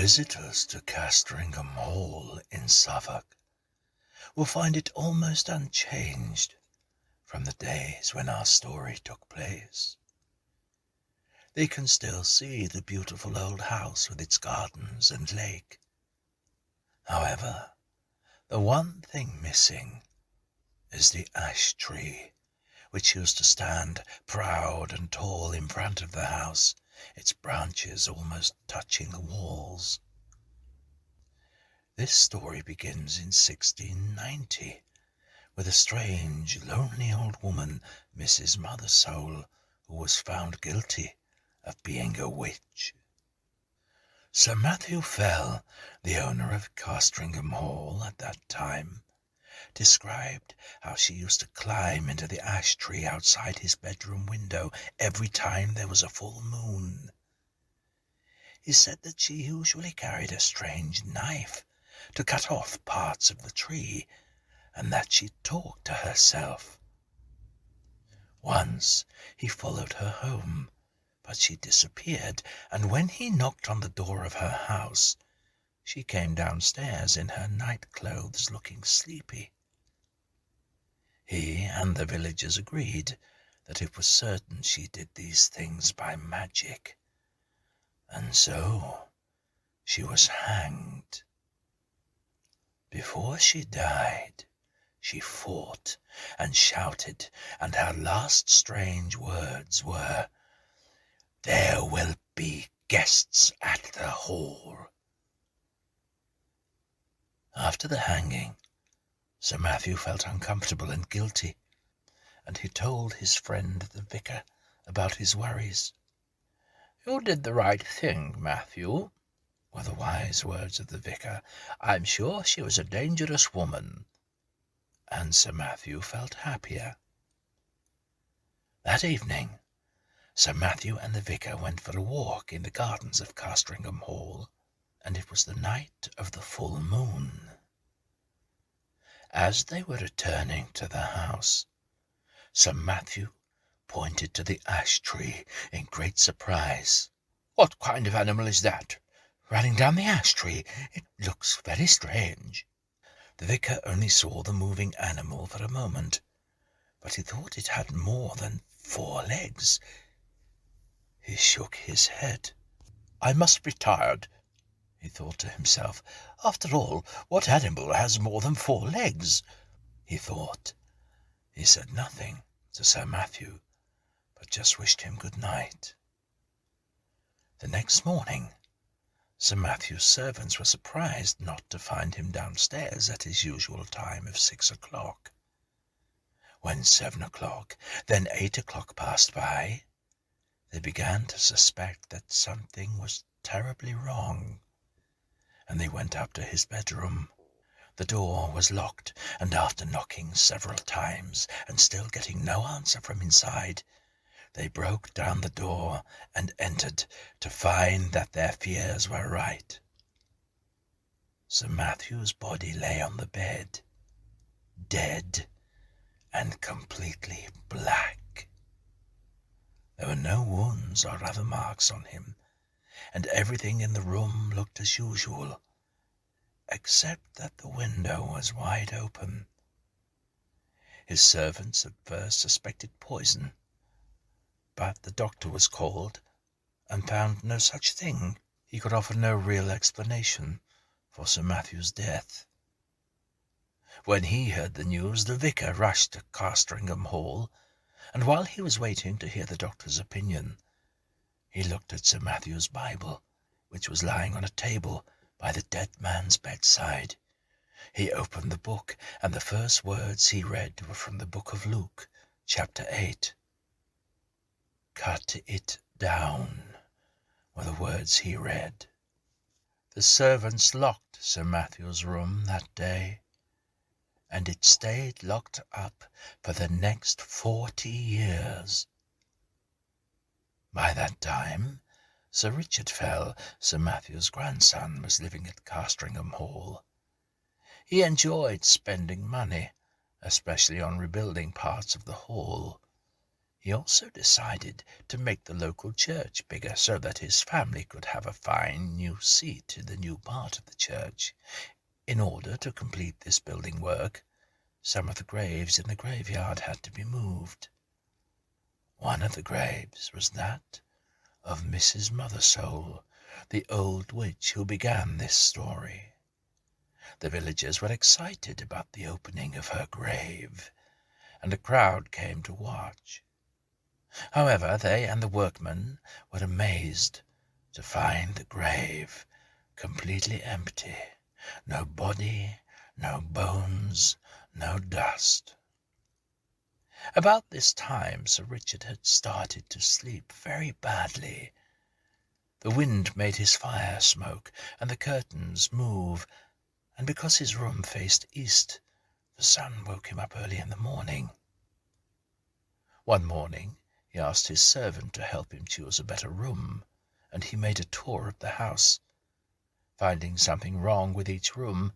Visitors to Castringham Hall in Suffolk will find it almost unchanged from the days when our story took place. They can still see the beautiful old house with its gardens and lake. However, the one thing missing is the ash tree, which used to stand proud and tall in front of the house, its branches almost touching the walls. This story begins in 1690, with a strange, lonely old woman, Mrs. Mothersole, who was found guilty of being a witch. Sir Matthew Fell, the owner of Castringham Hall at that time, described how she used to climb into the ash tree outside his bedroom window every time there was a full moon. He said that she usually carried a strange knife to cut off parts of the tree, and that she talked to herself. Once he followed her home, but she disappeared, and when he knocked on the door of her house, she came downstairs in her night clothes looking sleepy. He and the villagers agreed that it was certain she did these things by magic, and so she was hanged. Before she died, she fought and shouted, and her last strange words were, "There will be guests at the hall." After the hanging, Sir Matthew felt uncomfortable and guilty, and he told his friend the vicar about his worries. "You did the right thing, Matthew," were the wise words of the vicar. "I'm sure she was a dangerous woman." And Sir Matthew felt happier. That evening, Sir Matthew and the vicar went for a walk in the gardens of Castringham Hall, and it was the night of the full moon. As they were returning to the house, Sir Matthew pointed to the ash tree in great surprise. "What kind of animal is that, running down the ash tree? It looks very strange." The vicar only saw the moving animal for a moment, but he thought it had more than 4 legs. He shook his head. "I must be tired," he thought to himself. "After all, what animal has more than 4 legs?" he thought. He said nothing to Sir Matthew, but just wished him good night. The next morning, Sir Matthew's servants were surprised not to find him downstairs at his usual time of 6 o'clock. When 7 o'clock, then 8 o'clock passed by, they began to suspect that something was terribly wrong, and they went up to his bedroom. The door was locked, and after knocking several times and still getting no answer from inside, they broke down the door and entered to find that their fears were right. Sir Matthew's body lay on the bed, dead and completely black. There were no wounds or other marks on him, and everything in the room looked as usual, except that the window was wide open. His servants at first suspected poison, but the doctor was called and found no such thing. He could offer no real explanation for Sir Matthew's death. When he heard the news, the vicar rushed to Castringham Hall, and while he was waiting to hear the doctor's opinion, he looked at Sir Matthew's Bible, which was lying on a table by the dead man's bedside. He opened the book, and the first words he read were from the book of Luke, chapter 8. "Cut it down," were the words he read. The servants locked Sir Matthew's room that day, and it stayed locked up for the next 40 years. By that time, Sir Richard Fell, Sir Matthew's grandson, was living at Castringham Hall. He enjoyed spending money, especially on rebuilding parts of the hall. He also decided to make the local church bigger so that his family could have a fine new seat in the new part of the church. In order to complete this building work, some of the graves in the graveyard had to be moved. One of the graves was that of Mrs. Mothersole, the old witch who began this story. The villagers were excited about the opening of her grave, and a crowd came to watch. However, they and the workmen were amazed to find the grave completely empty. No body, no bones, no dust. About this time Sir Richard had started to sleep very badly. The wind made his fire smoke and the curtains move, and because his room faced east, the sun woke him up early in the morning. One morning he asked his servant to help him choose a better room, and he made a tour of the house. Finding something wrong with each room,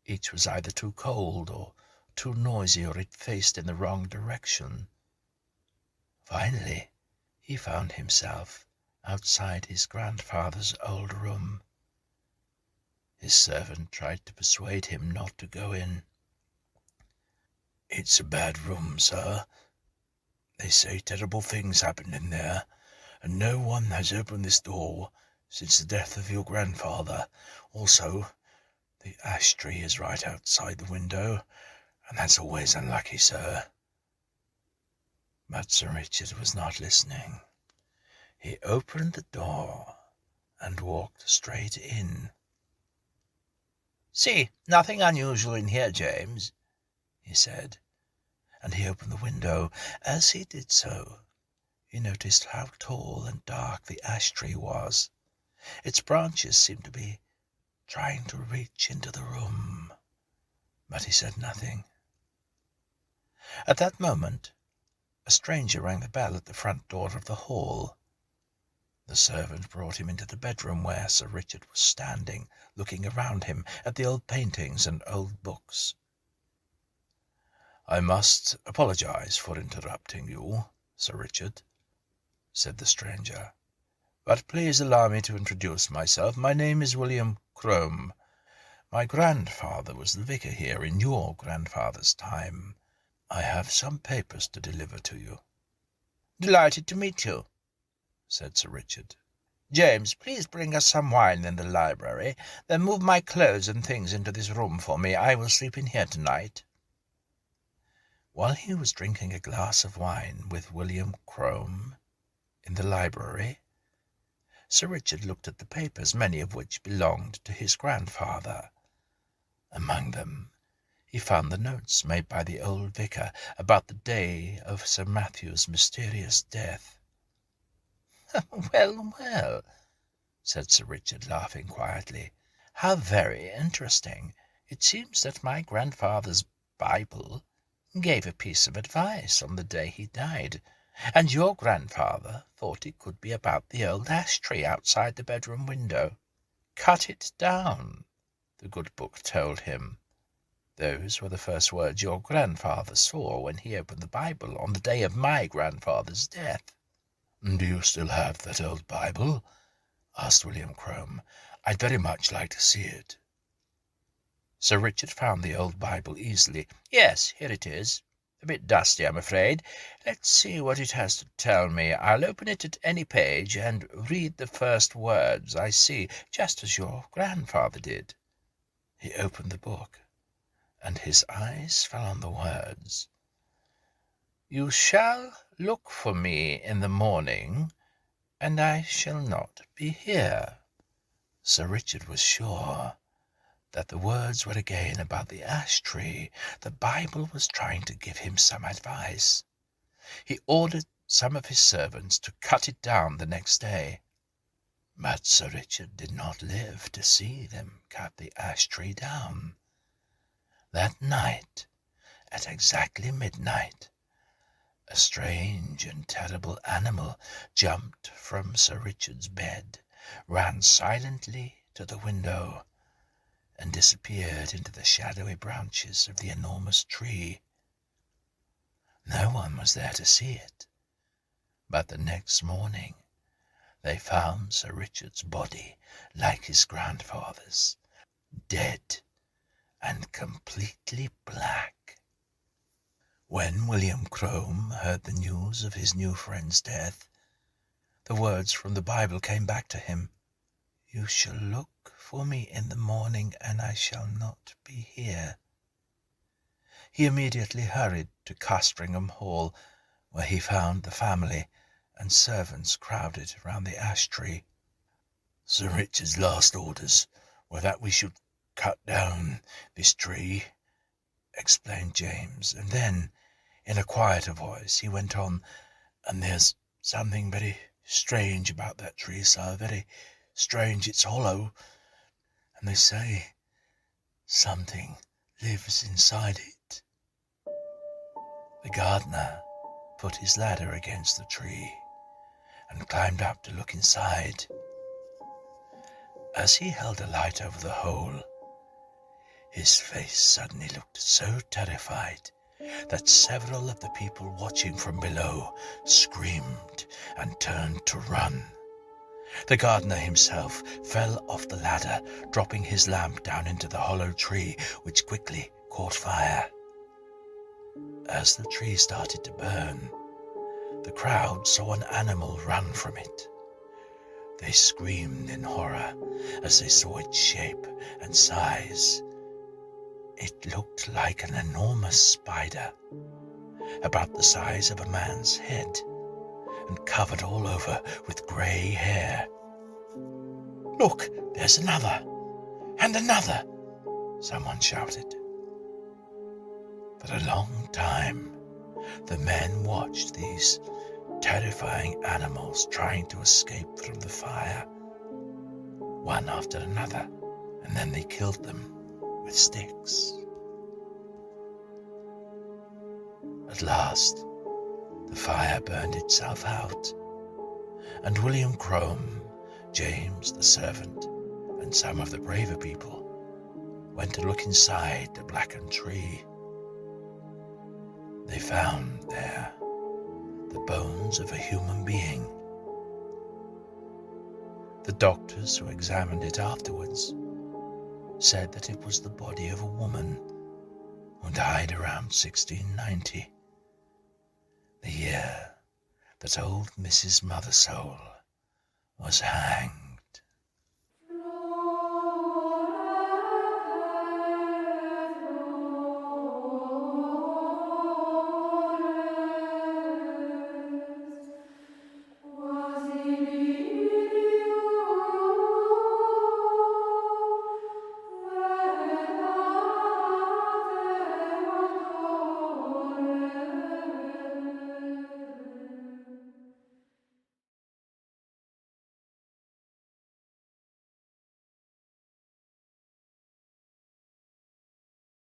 each was either too cold or too noisy, or it faced in the wrong direction. Finally, he found himself outside his grandfather's old room. His servant tried to persuade him not to go in. "It's a bad room, sir. They say terrible things happened in there, and no one has opened this door since the death of your grandfather. Also, the ash tree is right outside the window, and that's always unlucky, sir." But Sir Richard was not listening. He opened the door and walked straight in. "See, nothing unusual in here, James," he said, and he opened the window. As he did so, he noticed how tall and dark the ash tree was. Its branches seemed to be trying to reach into the room, but he said nothing. At that moment, a stranger rang the bell at the front door of the hall. The servant brought him into the bedroom where Sir Richard was standing, looking around him at the old paintings and old books. "I must apologize for interrupting you, Sir Richard," said the stranger, "but please allow me to introduce myself. My name is William Crome. My grandfather was the vicar here in your grandfather's time. I have some papers to deliver to you." "Delighted to meet you," said Sir Richard. "James, please bring us some wine in the library. Then move my clothes and things into this room for me. I will sleep in here tonight." While he was drinking a glass of wine with William Crome in the library, Sir Richard looked at the papers, many of which belonged to his grandfather. Among them he found the notes made by the old vicar about the day of Sir Matthew's mysterious death. "Well, well," said Sir Richard, laughing quietly. "How very interesting. It seems that my grandfather's Bible gave a piece of advice on the day he died, and your grandfather thought it could be about the old ash tree outside the bedroom window. 'Cut it down,' the good book told him. Those were the first words your grandfather saw when he opened the Bible on the day of my grandfather's death." "Do you still have that old Bible?" asked William Crome. "I'd very much like to see it." Sir Richard found the old Bible easily. "Yes, here it is. A bit dusty, I'm afraid. Let's see what it has to tell me. I'll open it at any page and read the first words I see, just as your grandfather did." He opened the book, and his eyes fell on the words, "You shall look for me in the morning, and I shall not be here." Sir Richard was sure that the words were again about the ash tree. The Bible was trying to give him some advice. He ordered some of his servants to cut it down the next day. But Sir Richard did not live to see them cut the ash tree down. That night, at exactly midnight, a strange and terrible animal jumped from Sir Richard's bed, ran silently to the window, and disappeared into the shadowy branches of the enormous tree. No one was there to see it, But the next morning they found Sir Richard's body like his grandfather's, dead and completely black. When William Crome heard the news of his new friend's death, the words from the Bible came back to him. "You shall look for me in the morning, and I shall not be here." He immediately hurried to Castringham Hall, where he found the family and servants crowded round the ash tree. "Sir Richard's last orders were that we should cut down this tree," explained James, and then, in a quieter voice, he went on, "and there's something very strange about that tree, sir, very strange. It's hollow, and they say something lives inside it." The gardener put his ladder against the tree and climbed up to look inside. As he held a light over the hole, his face suddenly looked so terrified that several of the people watching from below screamed and turned to run. The gardener himself fell off the ladder, dropping his lamp down into the hollow tree, which quickly caught fire. As the tree started to burn, the crowd saw an animal run from it. They screamed in horror as they saw its shape and size. It looked like an enormous spider, about the size of a man's head, and covered all over with grey hair. "Look, there's another, and another," someone shouted. For a long time, the men watched these terrifying animals trying to escape from the fire, one after another, and then they killed them with sticks. At last, the fire burned itself out, and William Crome, James the servant, and some of the braver people went to look inside the blackened tree. They found there the bones of a human being. The doctors who examined it afterwards said that it was the body of a woman who died around 1690, the year that old Mrs. Mothersole was hanged.